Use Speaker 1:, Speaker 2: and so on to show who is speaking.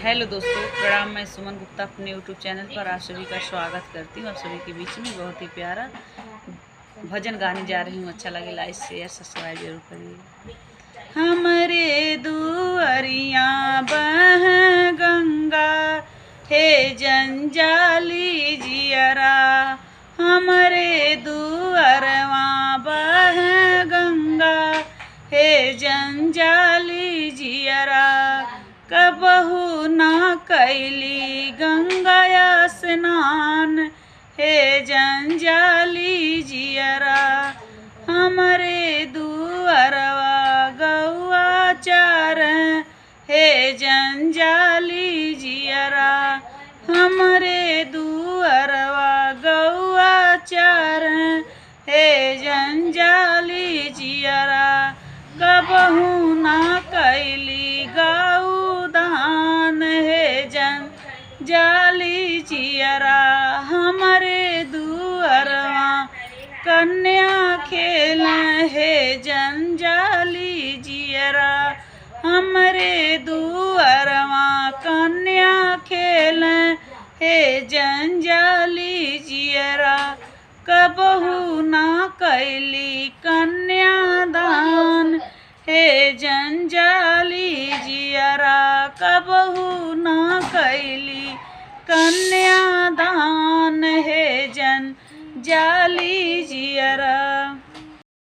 Speaker 1: Hello दोस्तों, प्रणाम। मैं सुमन गुप्ता अपने यूट्यूब चैनल पर आप सभी का स्वागत करती हूँ। आप सभी के बीच में बहुत ही प्यारा भजन गाने जा रही हूँ। अच्छा लगे लाइक शेयर सब्सक्राइब जरूर करिए। हमरे दुअरिया बह गंगा हे जंजाली जियरा, हमरे दुअरवा बह गंगा हे जंजाली जियरा, कबहू ना कैली गंगा स्नान हे जंजाली जियरा, हमरे दुअरवा गौआ चार हे जंजाली जियरा, हमरे दुअरवा गौआ चार हे जंजाली जियरा, कबहू ना कैली गौ दान हे जंजाली जियरा, हमरे दुअरवा कन्या खेल हे जंजाली जियरा, हमरे दुअरवा कन्या खेल हे जंजाली जियरा, कबहू ना कैली कन्यादान हे जंजाली जियरा, कबहू ना कैली कन्यादान हे जंजाली जियरा।